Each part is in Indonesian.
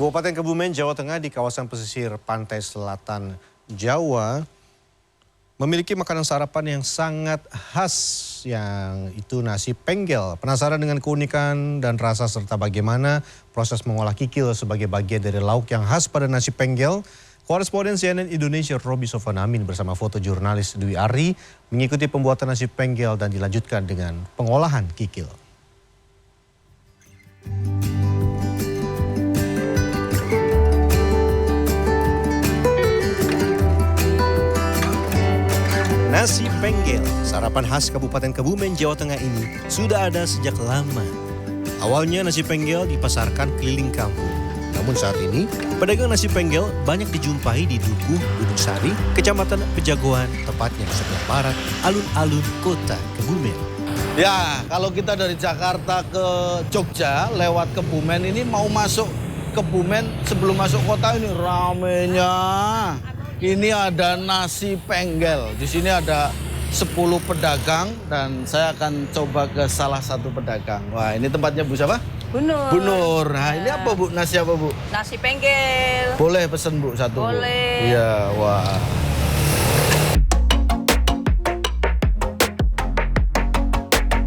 Kabupaten Kebumen, Jawa Tengah di kawasan pesisir pantai selatan Jawa memiliki makanan sarapan yang sangat khas, yang itu nasi penggel. Penasaran dengan keunikan dan rasa serta bagaimana proses mengolah kikil sebagai bagian dari lauk yang khas pada nasi penggel? Koresponden CNN Indonesia Roby Sofanamin bersama fotojurnalis Dwi Ari mengikuti pembuatan nasi penggel dan dilanjutkan dengan pengolahan kikil. Nasi penggel, sarapan khas Kabupaten Kebumen, Jawa Tengah ini sudah ada sejak lama. Awalnya nasi penggel dipasarkan keliling kampung. Namun saat ini, pedagang nasi penggel banyak dijumpai di Dukuh, Gunung Sari, Kecamatan Pejagoan, tepatnya di sebelah barat, alun-alun kota Kebumen. Ya, kalau kita dari Jakarta ke Jogja lewat Kebumen ini mau masuk Kebumen, sebelum masuk kota ini ramenya. Ini ada nasi penggel. Di sini ada 10 pedagang dan saya akan coba ke salah satu pedagang. Wah, ini tempatnya Bu siapa? Bu Nur. Bu Nur. Nah, ini apa Bu? Nasi apa Bu? Nasi penggel. Boleh pesen Bu satu? Boleh. Bu? Iya, wah.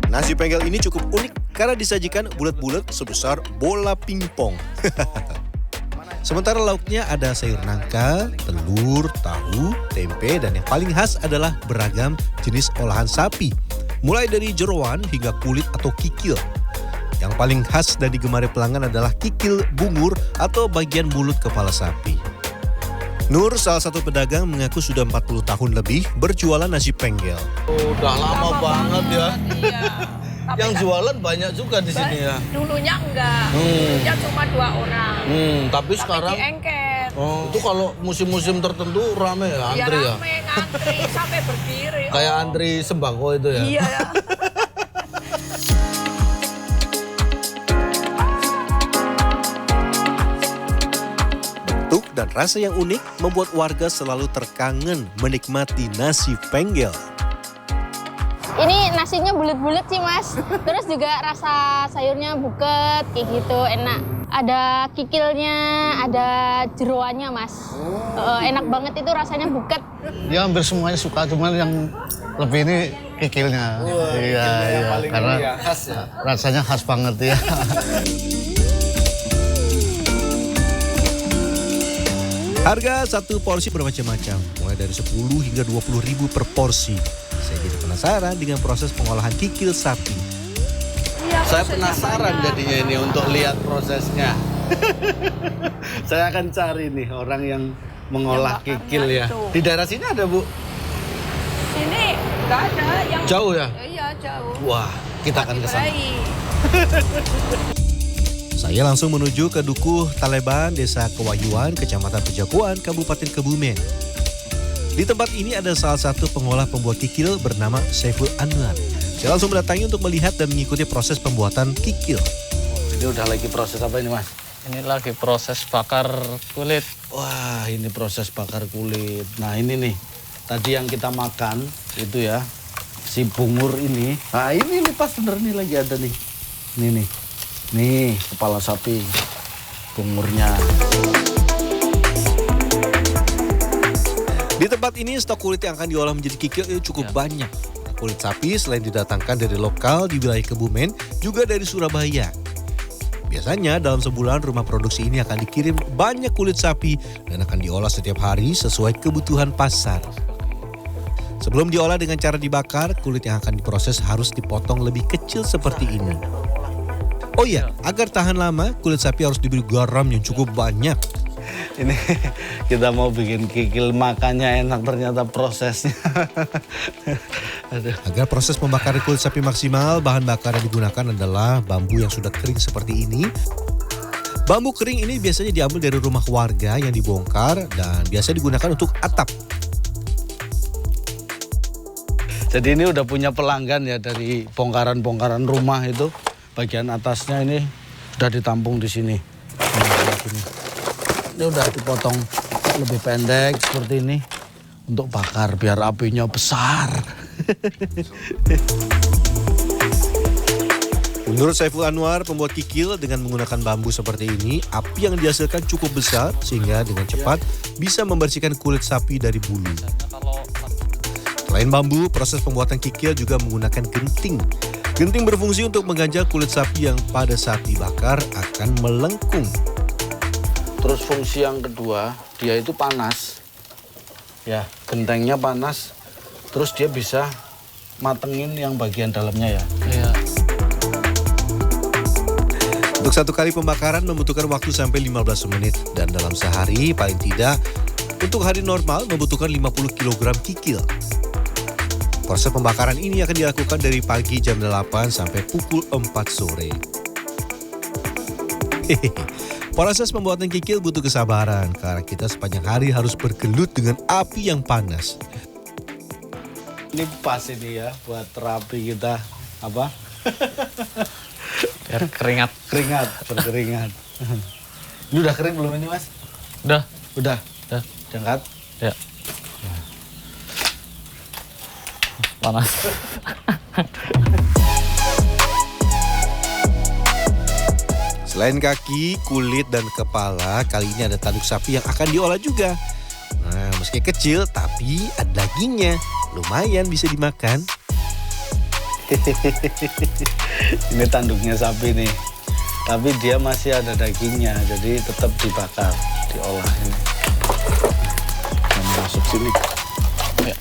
Nasi penggel ini cukup unik karena disajikan bulat-bulat sebesar bola pingpong. Sementara lauknya ada sayur nangka, telur, tahu, tempe, dan yang paling khas adalah beragam jenis olahan sapi. Mulai dari jeroan hingga kulit atau kikil. Yang paling khas dan digemari pelanggan adalah kikil bungur atau bagian mulut kepala sapi. Nur, salah satu pedagang, mengaku sudah 40 tahun lebih berjualan nasi penggel. Udah lama banget ya. Iya. Yang jualan banyak juga di sini ya. Dulunya enggak. Dulunya cuma 2 orang. Tapi sekarang diengket. Oh, itu kalau musim-musim tertentu rame ya, antri ya? Rame, ngantri sampai berdiri. Kayak antri sembako itu ya? Iya. Bentuk dan rasa yang unik membuat warga selalu terkangen menikmati nasi penggel. Ini nasinya bulat-bulat sih Mas, terus juga rasa sayurnya buket kayak gitu, enak. Ada kikilnya, ada jeroannya Mas. Enak banget itu rasanya buket. Ya hampir semuanya suka, cuman yang lebih ini kikilnya. Iya, karena khas ya? rasanya khas banget ya. Harga satu porsi bermacam-macam, mulai dari 10 hingga 20 ribu per porsi. Saya jadi penasaran dengan proses pengolahan kikil sapi. Iya, Saya penasaran jadinya ini untuk lihat prosesnya. Saya akan cari nih orang yang mengolah Yang kikil ya. bakarnya itu. Di daerah sini ada Bu? Sini enggak ada yang Jauh ya? Iya, jauh. Wah, kita akan ke sana. Baik. Saya langsung menuju ke Dukuh Taleban, Desa Kewayuan, Kecamatan Pejagoan, Kabupaten Kebumen. Di tempat ini ada salah satu pengolah pembuat kikil bernama Saiful Anwar. Saya langsung mendatangi untuk melihat dan mengikuti proses pembuatan kikil. Ini udah lagi proses apa ini Mas? Ini lagi proses bakar kulit. Wah, ini proses bakar kulit. Nah ini nih, tadi yang kita makan itu ya, si bungur ini. Nah ini pas bener nih lagi ada nih. Ini nih, nih kepala sapi, bungurnya. Di tempat ini stok kulit yang akan diolah menjadi kikil cukup banyak. Kulit sapi selain didatangkan dari lokal di wilayah Kebumen, juga dari Surabaya. Biasanya dalam sebulan rumah produksi ini akan dikirim banyak kulit sapi dan akan diolah setiap hari sesuai kebutuhan pasar. Sebelum diolah dengan cara dibakar, kulit yang akan diproses harus dipotong lebih kecil seperti ini. Oh iya, agar tahan lama, kulit sapi harus diberi garam yang cukup banyak. Ini kita mau bikin kikil, makannya enak, ternyata prosesnya. Aduh. Agar proses membakar kulit sapi maksimal, bahan bakar yang digunakan adalah bambu yang sudah kering seperti ini. Bambu kering ini biasanya diambil dari rumah warga yang dibongkar dan biasa digunakan untuk atap. Jadi ini udah punya pelanggan ya dari bongkaran-bongkaran rumah itu. Bagian atasnya ini udah ditampung di sini. Ini udah dipotong lebih pendek seperti ini untuk bakar biar apinya besar. Menurut Saiful Anwar, pembuat kikil dengan menggunakan bambu seperti ini, api yang dihasilkan cukup besar sehingga dengan cepat bisa membersihkan kulit sapi dari bulu. Selain bambu, proses pembuatan kikil juga menggunakan genting. Genting berfungsi untuk mengganjal kulit sapi yang pada saat dibakar akan melengkung. Terus fungsi yang kedua, dia itu panas. Ya, gentengnya panas. Terus dia bisa matengin yang bagian dalamnya ya. Iya. Untuk satu kali pembakaran membutuhkan waktu sampai 15 menit. Dan dalam sehari paling tidak untuk hari normal membutuhkan 50 kg kikil. Proses pembakaran ini akan dilakukan dari pagi jam 8 sampai pukul 4 sore. Proses pembuatan kikil butuh kesabaran karena kita sepanjang hari harus bergelut dengan api yang panas. Ini pas ini ya buat terapi kita apa? Biar keringat. Keringat, berkeringat. Ini udah kering belum ini, Mas? Udah. Udah. Udah. Diangkat. Ya. Panas. Selain kaki, kulit, dan kepala, kali ini ada tanduk sapi yang akan diolah juga. Nah, meski kecil, tapi ada dagingnya. Lumayan bisa dimakan. Ini tanduknya sapi nih. Tapi dia masih ada dagingnya, jadi tetap dibakar, diolah ini. Nah, masuk sini. Ya.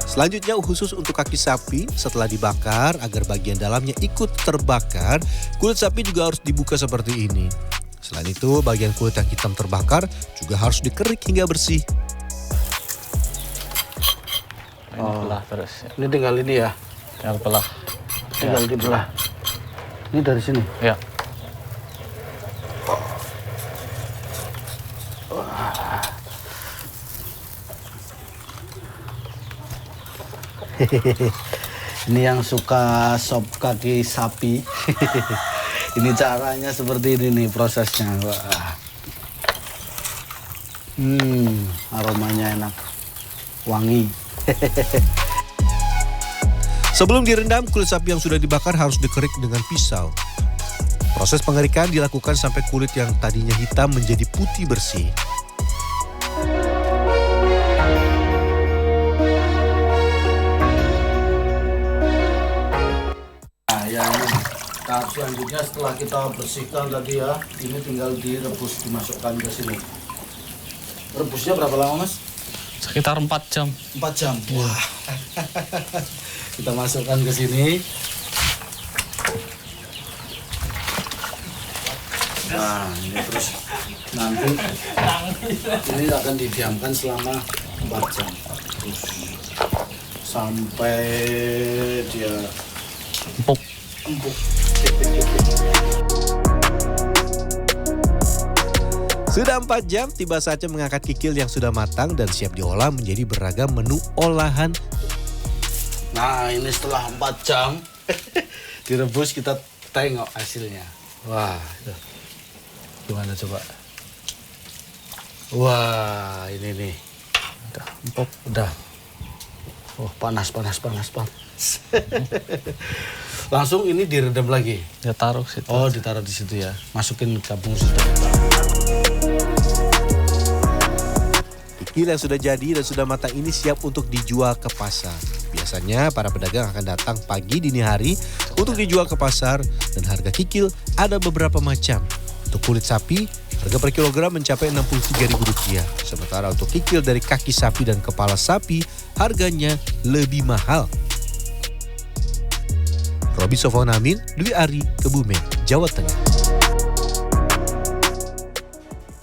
Selanjutnya khusus untuk kaki sapi, setelah dibakar agar bagian dalamnya ikut terbakar, kulit sapi juga harus dibuka seperti ini. Selain itu, bagian kulit yang hitam terbakar juga harus dikerik hingga bersih. Ini belah terus. Ya. Ini tinggal ini ya, Yang belah. tinggal dibelah. Ini dari sini. Ya. Ini yang suka sop kaki sapi. Ini caranya seperti ini nih prosesnya. Wah. Aromanya enak, wangi. Sebelum direndam, kulit sapi yang sudah dibakar harus dikerik dengan pisau. Proses pengerikan dilakukan sampai kulit yang tadinya hitam menjadi putih bersih. Nah, ya ini tahap selanjutnya setelah kita bersihkan tadi ya, ini tinggal direbus, dimasukkan ke sini. Rebusnya berapa lama, Mas? Sekitar 4 jam. 4 jam. Wah. Kita masukkan ke sini. Nah, ini terus nanti ini akan didiamkan selama 4 jam. Terus sampai dia Empuk. empuk. Sudah 4 jam, tiba saatnya mengangkat kikil yang sudah matang dan siap diolah menjadi beragam menu olahan. Nah, ini setelah 4 jam direbus, kita tengok hasilnya. Wah, itu. Gimana coba? Wah, ini nih. Udah empuk, udah. Oh, panas. Langsung ini direndam lagi. Ya taruh situ. Oh, ditaruh di situ ya. Masukin gabung situ. Kikil yang sudah jadi dan sudah matang ini siap untuk dijual ke pasar. Biasanya para pedagang akan datang pagi dini hari untuk dijual ke pasar dan harga kikil ada beberapa macam. Untuk kulit sapi, harga per kilogram mencapai Rp63.000. Sementara untuk kikil dari kaki sapi dan kepala sapi, harganya lebih mahal. Roby Sofwan Amin, Dwi Ari, Kebumen, Jawa Tengah.